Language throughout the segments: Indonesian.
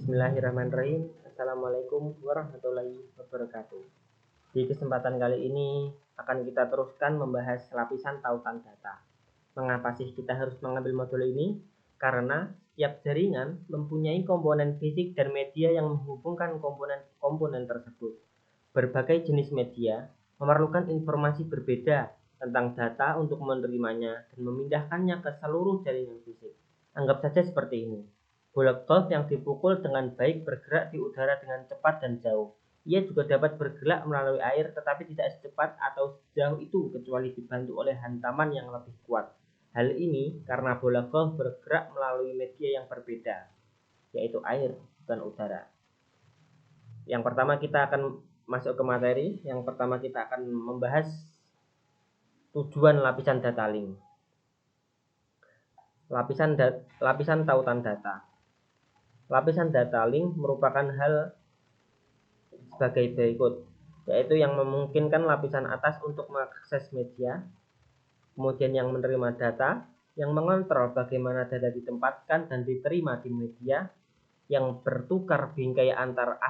Bismillahirrahmanirrahim. Assalamualaikum warahmatullahi wabarakatuh. Di kesempatan kali ini akan kita teruskan membahas lapisan tautan data. Mengapa sih kita harus mengambil modul ini? Karena setiap jaringan mempunyai komponen fisik dan media yang menghubungkan komponen-komponen tersebut. Berbagai jenis media memerlukan informasi berbeda tentang data untuk menerimanya dan memindahkannya ke seluruh jaringan fisik. Anggap saja seperti ini. Bola golf yang dipukul dengan baik bergerak di udara dengan cepat dan jauh. Ia juga dapat bergerak melalui air tetapi tidak secepat atau sejauh itu kecuali dibantu oleh hantaman yang lebih kuat. Hal ini karena bola golf bergerak melalui media yang berbeda, yaitu air, bukan udara. Yang pertama kita akan masuk ke materi. Yang pertama kita akan membahas tujuan lapisan data link. Lapisan tautan data. Lapisan data link merupakan hal sebagai berikut, yaitu yang memungkinkan lapisan atas untuk mengakses media, kemudian yang menerima data, yang mengontrol bagaimana data ditempatkan dan diterima di media, yang bertukar bingkai antar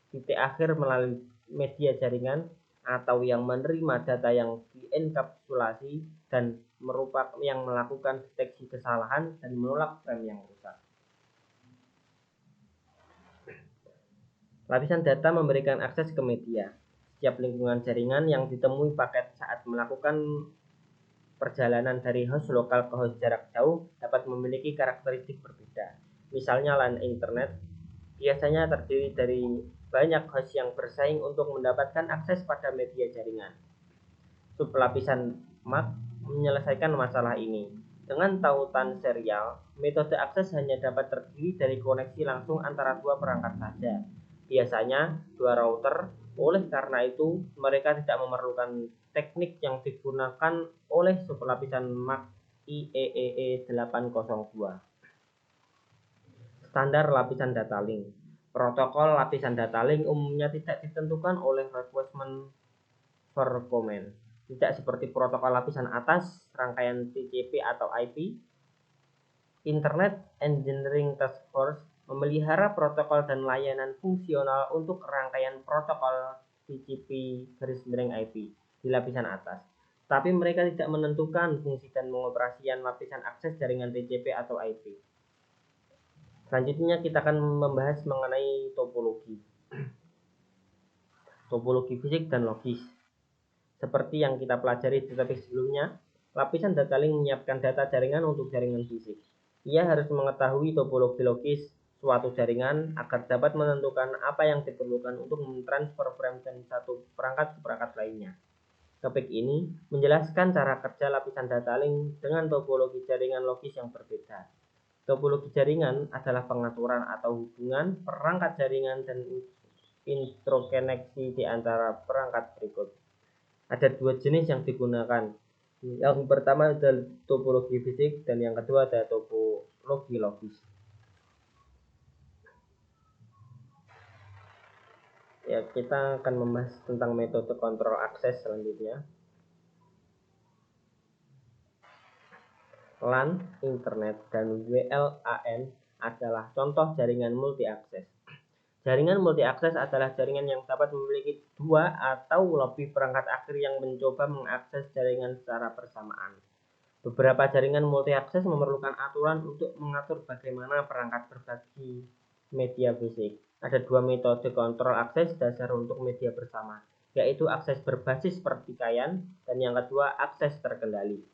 titik akhir melalui media jaringan, atau yang menerima data yang dienkapsulasi dan yang melakukan deteksi kesalahan dan menolak frame yang rusak. Lapisan data memberikan akses ke media. Setiap lingkungan jaringan yang ditemui paket saat melakukan perjalanan dari host lokal ke host jarak jauh dapat memiliki karakteristik berbeda. Misalnya LAN internet biasanya terdiri dari banyak host yang bersaing untuk mendapatkan akses pada media jaringan. Sublapisan MAC menyelesaikan masalah ini. Dengan tautan serial, metode akses hanya dapat terdiri dari koneksi langsung antara dua perangkat saja. Biasanya dua router, oleh karena itu mereka tidak memerlukan teknik yang digunakan oleh sublapisan MAC IEEE 802. Standar lapisan data link. Protokol lapisan data link umumnya tidak ditentukan oleh requirement per comment. Tidak seperti protokol lapisan atas, rangkaian TCP atau IP. Internet Engineering Task Force memelihara protokol dan layanan fungsional untuk rangkaian protokol TCP/IP di lapisan atas. Tapi mereka tidak menentukan fungsi dan pengoperasian lapisan akses jaringan TCP atau IP. Selanjutnya kita akan membahas mengenai topologi. Topologi fisik dan logis. Seperti yang kita pelajari di topik sebelumnya, lapisan data link menyiapkan data jaringan untuk jaringan fisik. Ia harus mengetahui topologi logis suatu jaringan agar dapat menentukan apa yang diperlukan untuk mentransfer frame dari satu perangkat ke perangkat lainnya. Topik ini menjelaskan cara kerja lapisan data link dengan topologi jaringan logis yang berbeda. Topologi jaringan adalah pengaturan atau hubungan perangkat jaringan dan interkoneksi di antara perangkat berikut. Ada dua jenis yang digunakan. Yang pertama adalah topologi fisik dan yang kedua adalah topologi logis. Ya, kita akan membahas tentang metode kontrol akses selanjutnya. LAN, internet, dan WLAN adalah contoh jaringan multi-akses. Jaringan multi-akses adalah jaringan yang dapat memiliki dua atau lebih perangkat akhir yang mencoba mengakses jaringan secara bersamaan. Beberapa jaringan multi-akses memerlukan aturan untuk mengatur bagaimana perangkat berbagi media fisik. Ada dua metode kontrol akses dasar untuk media bersama, yaitu akses berbasis pertikaian dan yang kedua akses terkendali.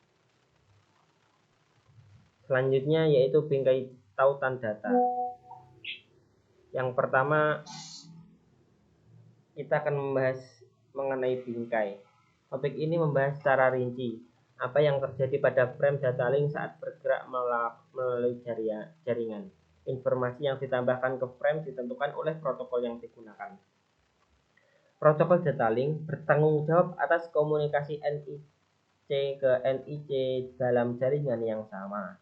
Selanjutnya yaitu bingkai tautan data. Yang pertama kita akan membahas mengenai bingkai. Topik ini membahas secara rinci apa yang terjadi pada frame data link saat bergerak melalui jaringan. Informasi yang ditambahkan ke frame ditentukan oleh protokol yang digunakan. Protokol data link bertanggung jawab atas komunikasi NIC ke NIC dalam jaringan yang sama.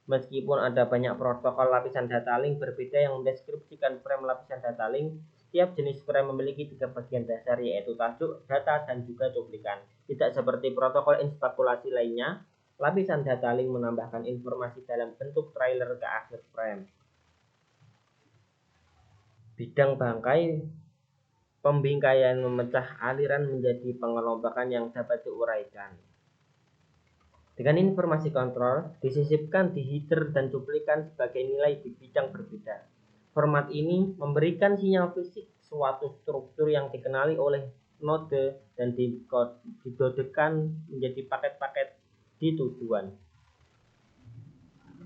Meskipun ada banyak protokol lapisan data link berbeda yang mendeskripsikan frame lapisan data link, setiap jenis frame memiliki tiga bagian dasar, yaitu tajuk, data, dan juga cuplikan. Tidak seperti protokol inspekulasi lainnya, lapisan data link menambahkan informasi dalam bentuk trailer ke akhir frame. Bidang bangkai pembingkaian memecah aliran menjadi pengelompokan yang dapat diuraikan. Dengan informasi kontrol disisipkan di header dan duplikan sebagai nilai di bidang berbeda. Format ini memberikan sinyal fisik suatu struktur yang dikenali oleh node dan didodekan menjadi paket-paket di tujuan.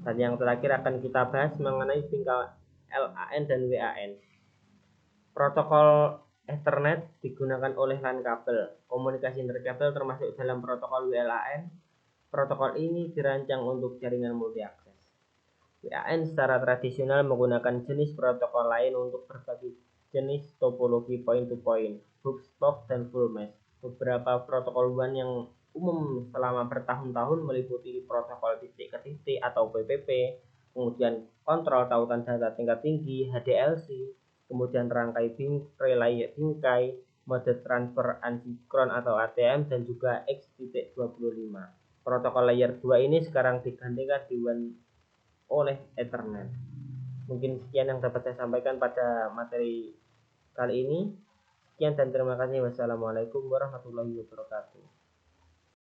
Dan yang terakhir akan kita bahas mengenai bingkai LAN dan WAN. Protokol Ethernet digunakan oleh LAN kabel. Komunikasi interkabel termasuk dalam protokol WLAN. Protokol ini dirancang untuk jaringan multi-akses. WAN secara tradisional menggunakan jenis protokol lain untuk berbagai jenis topologi point-to-point, hub spot, dan full mesh. Beberapa protokol WAN yang umum selama bertahun-tahun meliputi protokol titik-ke-titik atau PPP, kemudian kontrol tautan data tingkat tinggi HDLC, kemudian rangkai relay bingkai, mode transfer asinkron atau ATM, dan juga X.25. Protokol layer 2 ini sekarang digantikan oleh Ethernet. Mungkin sekian yang dapat saya sampaikan pada materi kali ini. Sekian dan terima kasih. Wassalamualaikum warahmatullahi wabarakatuh.